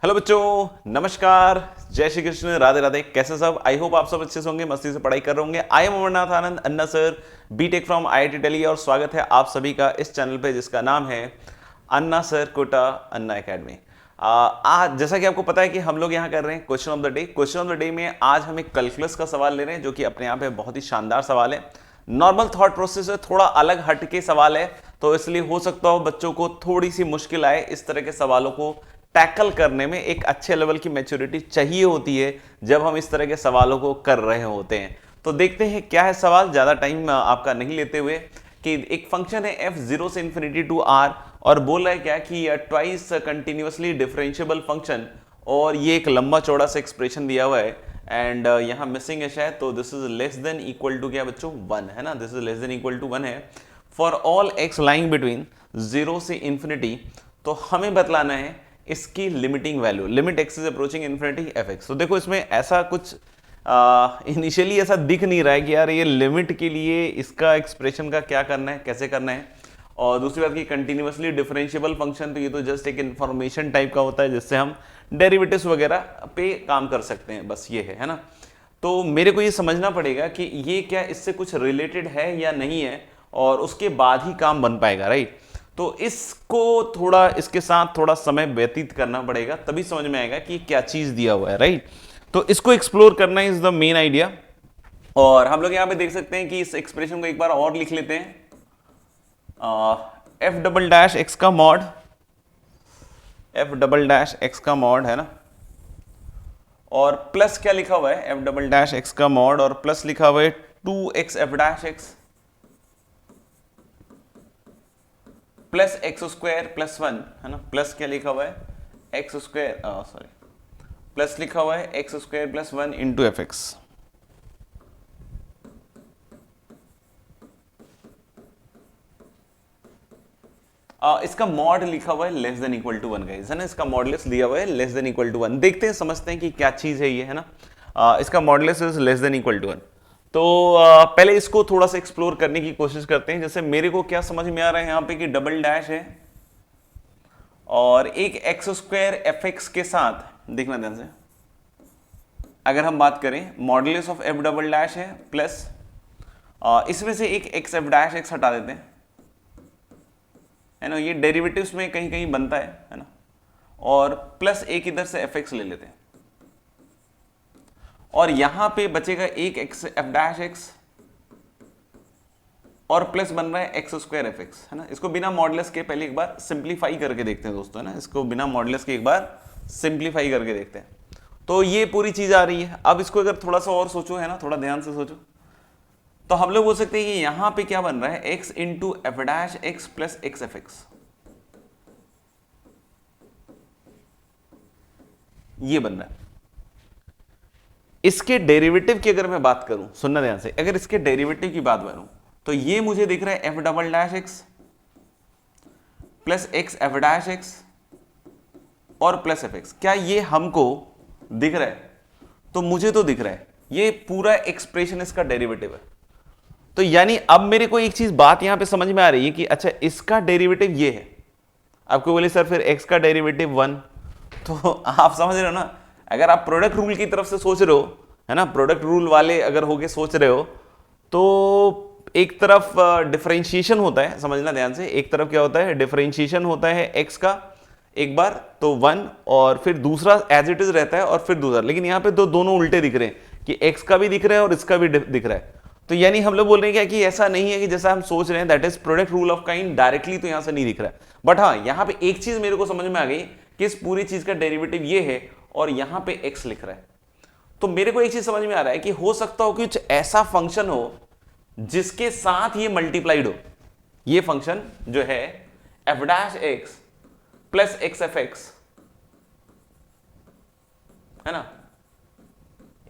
Hello बच्चों, नमस्कार, जय श्री कृष्ण, राधे राधे। कैसे सब? आई होप आप सब अच्छे से होंगे, मस्ती से पढ़ाई कर रहे होंगे। I am Amarnath Anand, Anna sir, BTech from IIT Delhi, और स्वागत है आप सभी का इस चैनल पे जिसका नाम है अन्ना सर कोटा अन्ना एकेडमी। आज जैसा कि आपको पता है कि हम लोग यहाँ कर रहे हैं question of the day. Question of the day में आज हम एक कैलकुलस का सवाल ले रहे हैं जो कि अपने आप में बहुत ही शानदार सवाल है। नॉर्मल थॉट प्रोसेस से थोड़ा अलग हटके सवाल है, तो इसलिए हो सकता हो बच्चों को थोड़ी सी मुश्किल आए। इस तरह के सवालों को टैकल करने में एक अच्छे लेवल की मैच्योरिटी चाहिए होती है जब हम इस तरह के सवालों को कर रहे होते हैं। तो देखते हैं क्या है सवाल, ज्यादा टाइम आपका नहीं लेते हुए। कि एक फंक्शन है f 0 से इंफिनिटी टू r, और बोल रहा है क्या कि ट्वाइस कंटिन्यूअसली डिफरेंशिएबल फंक्शन, और ये एक लंबा चौड़ा सा एक्सप्रेशन दिया हुआ है। एंड यहाँ मिसिंग है शायद, तो this is less than equal to क्या बच्चों? 1 है ना। This is less than equal to 1 है for all x lying between 0 से इंफिनिटी। तो हमें बतलाना है इसकी limiting value, limit x is approaching infinity fx। तो देखो इसमें ऐसा कुछ इनिशियली ऐसा दिख नहीं रहा है कि यार ये लिमिट के लिए इसका एक्सप्रेशन का क्या करना है, कैसे करना है। और दूसरी बात की कंटिन्यूअसली डिफरेंशिएबल फंक्शन, तो ये तो जस्ट एक इंफॉर्मेशन टाइप का होता है जिससे हम डेरिवेटिव्स वगैरह पे काम कर सकते हैं, बस ये है ना। तो मेरे को ये समझना पड़ेगा कि ये क्या इससे कुछ रिलेटेड है या नहीं है, और उसके बाद ही काम बन पाएगा, राइट। तो इसको थोड़ा, इसके साथ थोड़ा समय व्यतीत करना पड़ेगा, तभी समझ में आएगा कि क्या चीज दिया हुआ है, राइट। तो इसको एक्सप्लोर करना इज द मेन आइडिया। और हम लोग यहां पे देख सकते हैं कि इस एक्सप्रेशन को एक बार और लिख लेते हैं। एफ डबल डैश एक्स का mod, F double dash x का मॉड है ना, और प्लस क्या लिखा हुआ है? एफ डबल डैश एक्स का मॉड, और प्लस लिखा हुआ है 2x f dash x plus x square plus 1 है ना। प्लस क्या लिखा हुआ है? एक्स स्क्वायर, सॉरी, प्लस लिखा हुआ है x square plus 1 into f x. इसका मॉड लिखा हुआ है less than equal to 1 guys, है ना। इसका मॉडुलस दिया हुआ है लेस देन इक्वल टू 1। देखते हैं, समझते हैं कि क्या चीज है ये, है ना। इसका modulus is less than equal to 1। तो पहले इसको थोड़ा सा एक्सप्लोर करने की कोशिश करते हैं। जैसे मेरे को क्या समझ में आ रहा है यहाँ पे कि डबल डैश है और एक एक्स स्क्वायर एफ एक्स के साथ, देखना ध्यान से, अगर हम बात करें modulus of F double dash है प्लस, इसमें से एक एक्स एफ डैश एक्स हटा देते हैं, है ना। ये डेरिवेटिव्स में कहीं कहीं बनता है ना। और प्लस एक इधर से एफ एक्स ले लेते हैं, और यहां पे बचेगा एक एक्स एफ डैश एक्स, और प्लस बन रहा है एक्स स्क्वायर एफ एक्स, है ना। इसको बिना मॉडुलस के पहले एक बार सिंप्लीफाई करके देखते हैं दोस्तों, है ना। इसको बिना मॉडुलस के एक बार सिंप्लीफाई करके देखते हैं। तो ये पूरी चीज आ रही है। अब इसको अगर थोड़ा सा और सोचो, है ना, थोड़ा ध्यान से सोचो, तो हम लोग बोल सकते हैं कि यहां पे क्या बन रहा है? X into f dash x plus x f x, ये बन रहा है। इसके डेरिवेटिव की अगर मैं बात करूं, सुनना ध्यान से, अगर इसके डेरिवेटिव की बात करूं तो ये मुझे दिख रहा है F double dash x plus x f dash x और प्लस एफ एक्स। क्या ये हमको दिख रहा है? तो मुझे तो दिख रहा है, ये पूरा एक्सप्रेशन इसका डेरिवेटिव है। तो यानी अब मेरे को एक चीज बात यहां पे समझ में आ रही है कि अच्छा इसका डेरिवेटिव ये है। आपको बोले सर फिर x का डेरिवेटिव 1, तो आप समझ रहे हो ना। अगर आप प्रोडक्ट रूल की तरफ से सोच रहे हो, है ना, प्रोडक्ट रूल वाले अगर होके सोच रहे हो, तो एक तरफ डिफरेंशिएशन होता है, समझना ध्यान से। एक तरफ क्या होता है? डिफरेंशिएशन होता है x का एक बार तो 1, और फिर दूसरा एज इट इज रहता है, और फिर दूसरा। लेकिन यहां पे तो दोनों उल्टे दिख रहे हैं कि x का भी दिख रहा है और इसका भी दिख रहा है। तो यानी हम लोग बोल रहे हैं क्या कि ऐसा नहीं है कि जैसा हम सोच रहे हैं, that is product rule of kind, directly तो यहां से नहीं दिख रहा है। बट हाँ, यहां पे एक चीज मेरे को समझ में आ गई कि इस पूरी चीज का डेरिवेटिव ये है, और यहां पे x लिख रहा है। तो मेरे को एक चीज समझ में आ रहा है कि हो सकता हो कुछ ऐसा फंक्शन हो जिसके साथ ये मल्टीप्लाइड हो। ये फंक्शन जो है F dash x plus x f x, है ना,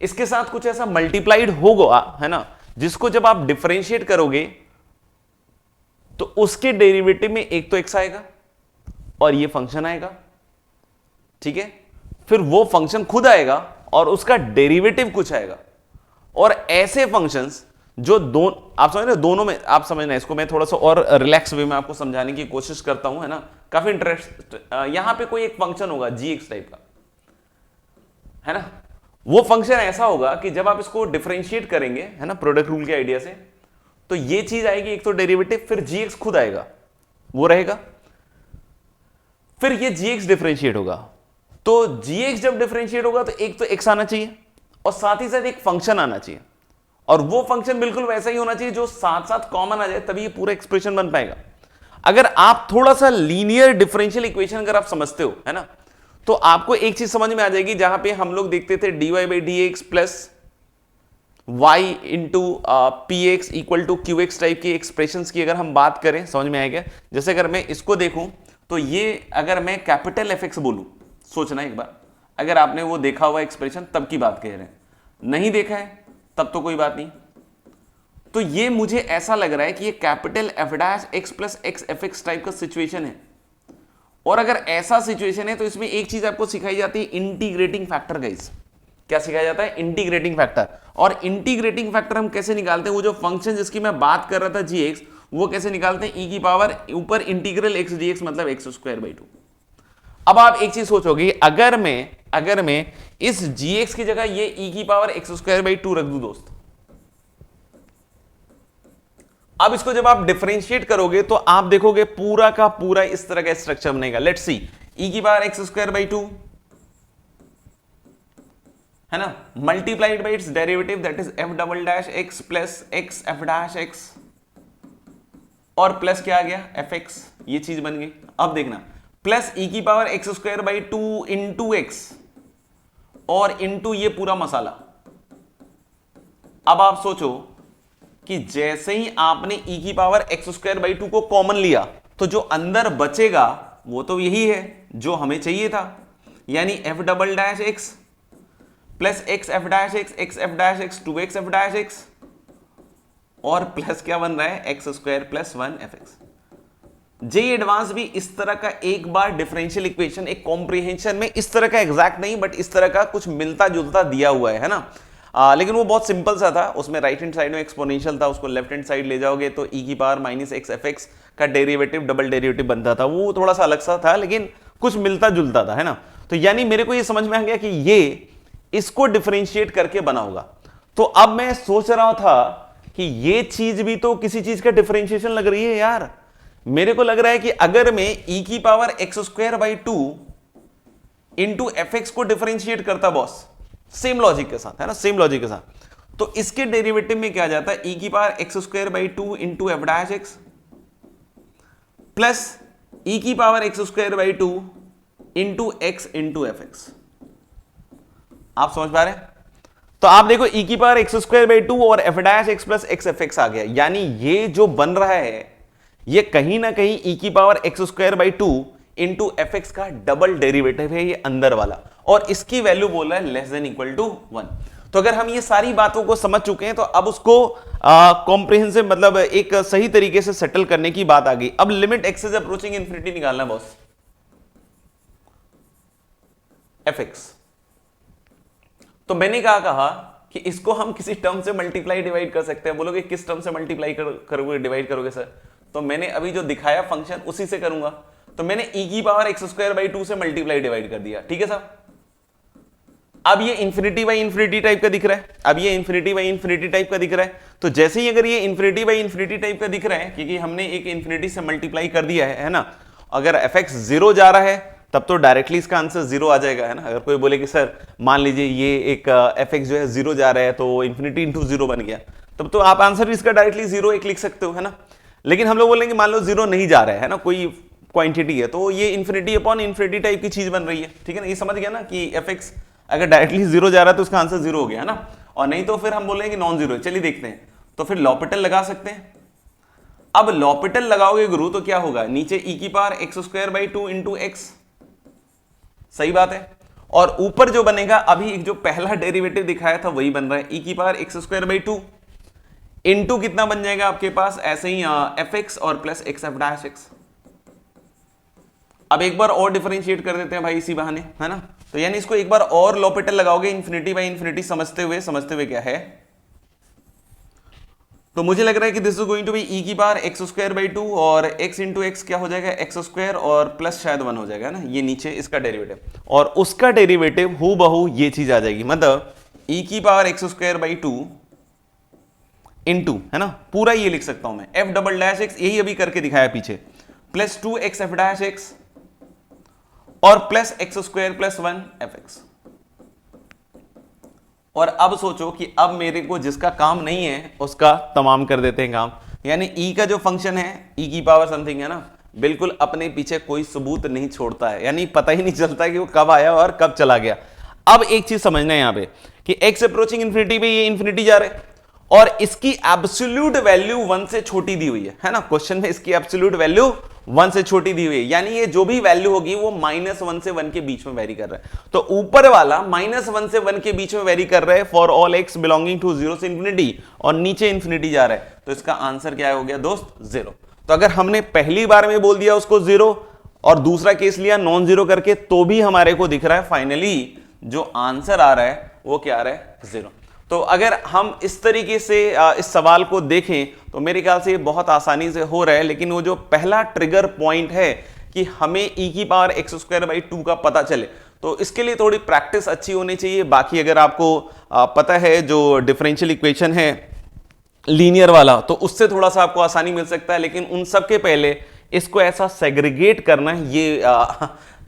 इसके साथ कुछ ऐसा मल्टीप्लाइड होगा, है ना, जिसको जब आप डिफरेंशिएट करोगे तो उसके डेरिवेटिव में एक तो एक्स आएगा और ये फंक्शन आएगा, ठीक है। फिर वो फंक्शन खुद आएगा और उसका डेरिवेटिव कुछ आएगा। और ऐसे फंक्शंस जो आप समझ रहे हो, दोनों में आप समझना। इसको मैं थोड़ा सा और रिलैक्स वे में आपको समझाने की कोशिश करता हूं, है ना। काफी इंटरेस्ट, यहां पे कोई एक फंक्शन होगा जी एक्स टाइप का, है ना, वो फंक्शन ऐसा होगा कि जब आप इसको डिफरेंशिएट करेंगे, है ना, प्रोडक्ट रूल के आइडिया से, तो ये चीज आएगी एक तो डेरिवेटिव, फिर जीएक्स खुद आएगा, वो रहेगा, फिर ये जीएक्स डिफरेंशिएट होगा। तो जीएक्स जब डिफरेंशिएट होगा तो एक तो एक्स आना चाहिए और साथ ही साथ एक फंक्शन आना चाहिए, और वो फंक्शन बिल्कुल वैसा ही होना चाहिए जो साथ साथ कॉमन आ जाए, तभी ये पूरा एक्सप्रेशन बन पाएगा। अगर आप थोड़ा सा लीनियर डिफरेंशियल इक्वेशन अगर आप समझते हो, है ना, तो आपको एक चीज समझ में आ जाएगी, जहां पे हम लोग देखते थे dy by d x plus y into p x equal to q x type की एक्सप्रेशंस की अगर हम बात करें, समझ में आएगा। जैसे अगर मैं इसको देखूं तो ये अगर मैं कैपिटल एफ एक्स बोलूं, सोचना एक बार, अगर आपने वो देखा हुआ एक्सप्रेशन तब की बात कह रहे हैं, नहीं देखा है तब तो कोई बात नहीं। तो ये मुझे ऐसा लग रहा है कि ये capital F dash x plus x f x type का सिचुएशन है, और अगर ऐसा सिचुएशन है तो इसमें एक चीज आपको सिखाई जाती है, इंटीग्रेटिंग फैक्टर। गाइस क्या सिखाया जाता है? Integrating factor. और इंटीग्रेटिंग फैक्टर हम कैसे निकालते हैं? वो जो फंक्शन जिसकी मैं बात कर रहा था जी एक्स, वो कैसे निकालते हैं? ई की पावर ऊपर इंटीग्रल एक्स डी एक्स मतलब एक्स स्क्वायर बाई 2। अब आप एक चीज सोचोगे, अगर मैं इस जी एक्स की जगह ये ई की पावर एक्स स्क्वायर बाई 2 रख दूं दोस्त, अब इसको जब आप डिफरेंशिएट करोगे तो आप देखोगे पूरा का पूरा इस तरह का स्ट्रक्चर बनेगा। लेट्स सी, ई की पावर एक्स स्क्वायर बाई 2, है ना, multiplied by its derivative that is F double dash x plus x f dash x, और प्लस क्या आ गया? एफ एक्स, ये चीज बन गई। अब देखना, प्लस ई की power x square by 2 into x और इंटू ये पूरा मसाला। अब आप सोचो कि जैसे ही आपने ई की पावर एक्स स्क्वायर बाई 2 को कॉमन लिया, तो जो अंदर बचेगा वो तो यही है जो हमें चाहिए था, यानी f double dash x plus x f dash x, x f dash x 2x f dash x, और प्लस क्या बन रहा है? X square plus 1 f x. JEE advance भी इस तरह का एक बार डिफरेंशियल इक्वेशन एक कॉम्प्रिहेंशन में इस तरह का एग्जैक्ट नहीं, बट इस तरह का कुछ मिलता जुलता दिया हुआ है ना, लेकिन वो बहुत सिंपल सा था। उसमें राइट हैंड साइड में एक्सपोनेंशियल था, उसको लेफ्ट हैंड साइड ले जाओगे तो ई की power minus x f x का डेरिवेटिव डबल डेरिवेटिव बनता था। वो थोड़ा सा अलग सा था लेकिन कुछ मिलता जुलता था, है ना। तो यानी मेरे को ये समझ में आ गया कि ये इसको डिफरेंशिएट करके बना होगा। तो अब मैं सोच रहा था कि ये चीज भी तो किसी चीज का डिफरेंशिएशन लग रही है यार। मेरे को लग रहा है कि अगर मैं ई की power x square by 2 into f x को डिफरेंशिएट करता बॉस, सेम लॉजिक के साथ, है ना, सेम लॉजिक के साथ, तो इसके डेरिवेटिव में क्या आ जाता है? ई की power x square by 2 into f dash x plus e की power x square by 2 into x into f x. आप समझ पा रहे हैं? तो आप देखो ई की पावर एक्स स्क्वायर बाई 2 और f dash x plus x f x आ गया, यानी ये जो बन रहा है ये कहीं ना कहीं ई की power x square by 2 into f x का डबल डेरिवेटिव है, ये अंदर वाला, और इसकी वैल्यू बोल रहा है लेस देन इक्वल टू 1। तो अगर हम ये सारी बातों को समझ चुके हैं तो अब उसको कॉम्प्रिहेंसिव मतलब एक सही तरीके से सेटल करने की बात आ गई। अब limit x is approaching infinity निकालना बॉस, एफ एक्स। तो मैंने कहा कि इसको हम किसी टर्म से मल्टीप्लाई डिवाइड कर सकते हैं। बोलोगे किस टर्म से मल्टीप्लाई करोगे, डिवाइड करोगे सर? तो मैंने अभी जो दिखाया फंक्शन उसी से करूंगा। तो मैंने ई की पावर एक्स स्क्वायर बाई 2 से मल्टीप्लाई डिवाइड कर दिया, ठीक है साहब। अब ये इंफिनिटी बाई इंफिनिटी टाइप का दिख रहा है, अब ये इंफिनिटी बाई इंफिनिटी टाइप का दिख रहा है। तो जैसे ही अगर ये इंफिनिटी बाई इंफिनिटी टाइप का दिख रहा है, क्योंकि हमने एक इंफिनिटी से मल्टीप्लाई कर दिया है ना, अगर एफ एक्स 0 जा रहा है तब तो डायरेक्टली इसका आंसर 0 आ जाएगा, है ना। अगर कोई बोले कि सर मान लीजिए ये एक एफ एक्स जो है 0 जा रहा है तो इंफिनिटी इंटू 0 बन गया, तब तो आप आंसर इसका डायरेक्टली 0 एक लिख सकते हो, है ना। लेकिन हम लोग बोलेंगे मान लो 0 नहीं जा रहा है ना, कोई क्वांटिटी है, तो ये इंफिनिटी अपॉन इंफिनिटी टाइप की चीज बन रही है, ठीक है ना। ये समझ गया ना कि एफ एक्स अगर डायरेक्टली 0 जा रहा है तो उसका आंसर 0 हो गया, है ना, और नहीं तो फिर हम बोलेंगे नॉन जीरो। चलिए देखते हैं, तो फिर लॉपिटल लगा सकते हैं। अब लॉपिटल लगाओगे गुरु तो क्या होगा? नीचे ई की power x square by 2 into x, सही बात है, और ऊपर जो बनेगा अभी जो पहला डेरिवेटिव दिखाया था वही बन रहा है, ई की power x square by 2 into कितना बन जाएगा आपके पास ऐसे ही एफ एक्स और plus x f dash x. अब एक बार और डिफरेंशिएट कर देते हैं भाई इसी बहाने, है ना। तो यानी इसको एक बार और लॉपिटल लगाओगे इंफिनिटी बाई इंफिनिटी समझते हुए क्या है, तो मुझे लग रहा है कि this is going to be e की पावर एक्स स्क्वायर बाई 2 और एक्स इंटू एक्स क्या हो जाएगा एक्स स्क्वायर और प्लस शायद 1 हो जाएगा ना, ये नीचे इसका डेरिवेटिव और उसका डेरिवेटिव हु बहू ये चीज आ जाएगी, मतलब ई की power x square by 2 into, है ना, पूरा ये लिख सकता हूं मैं एफ डबल डैश एक्स, यही अभी करके दिखाया पीछे, plus 2 x f dash x और plus x square plus 1 f x. और अब सोचो कि अब मेरे को जिसका काम नहीं है उसका तमाम कर देते हैं काम, यानी ई का जो फंक्शन है ई की पावर समथिंग है ना, बिल्कुल अपने पीछे कोई सबूत नहीं छोड़ता है, यानी पता ही नहीं चलता कि वो कब आया और कब चला गया। अब एक चीज समझना है यहां पे कि एक्स अप्रोचिंग इंफिनिटी पे ये इंफिनिटी जा रहे हैं और इसकी एब्सोल्यूट वैल्यू 1 से छोटी दी हुई है ना, क्वेश्चन में इसकी एब्सोल्यूट वैल्यू 1 से छोटी दी हुई है, यानी ये जो भी वैल्यू होगी वो -1 से 1 के बीच में वेरी कर रहा है। तो ऊपर वाला -1 से 1 के बीच में वेरी कर रहा है for all x belonging to 0 से इंफिनिटी और नीचे इंफिनिटी जा रहा है, तो इसका आंसर क्या हो गया दोस्त 0। तो अगर हमने पहली बार में बोल दिया उसको 0 और दूसरा केस लिया नॉन जीरो करके, तो भी हमारे को दिख रहा है फाइनली जो आंसर आ रहा है वो क्या आ रहा है 0। तो अगर हम इस तरीके से इस सवाल को देखें तो मेरे ख्याल से ये बहुत आसानी से हो रहा है, लेकिन वो जो पहला ट्रिगर पॉइंट है कि हमें ई की पावर एक्स स्क्वायर बाई 2 का पता चले, तो इसके लिए थोड़ी प्रैक्टिस अच्छी होनी चाहिए। बाकी अगर आपको पता है जो डिफरेंशियल इक्वेशन है लीनियर वाला, तो उससे थोड़ा सा आपको आसानी मिल सकता है, लेकिन उन सब के पहले इसको ऐसा सेग्रीगेट करना, ये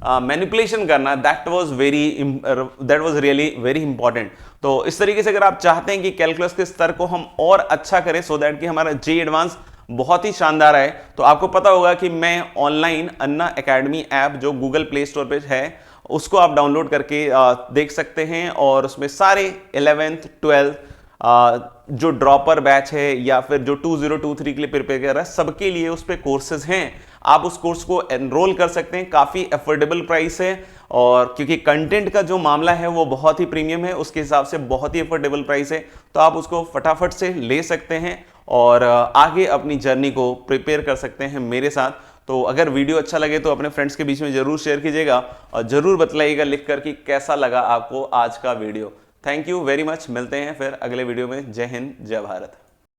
मैनिपुलेशन करना, that was really very important. तो इस तरीके से अगर आप चाहते हैं कि कैलकुलस के स्तर को हम और अच्छा करें सो दैट कि हमारा जे एडवांस बहुत ही शानदार है, तो आपको पता होगा कि मैं ऑनलाइन अन्ना एकेडमी ऐप जो गूगल प्ले स्टोर पे है उसको आप डाउनलोड करके देख सकते हैं और उसमें सारे 11th 12th जो ड्रॉपर बैच है या फिर जो 2023 के लिए प्रिपेयर कर रहा है सबके लिए उस पर कोर्सेज हैं। आप उस कोर्स को एनरोल कर सकते हैं, काफ़ी अफोर्डेबल प्राइस है और क्योंकि कंटेंट का जो मामला है वो बहुत ही प्रीमियम है, उसके हिसाब से बहुत ही अफोर्डेबल प्राइस है, तो आप उसको फटाफट से ले सकते हैं और आगे अपनी जर्नी को प्रिपेयर कर सकते हैं मेरे साथ। तो अगर वीडियो अच्छा लगे तो अपने फ्रेंड्स के बीच में जरूर शेयर कीजिएगा और जरूर बतलाइएगा लिखकर कि कैसा लगा आपको आज का video. Thank you very much, मिलते हैं फिर अगले वीडियो में। जय हिंद, जय भारत।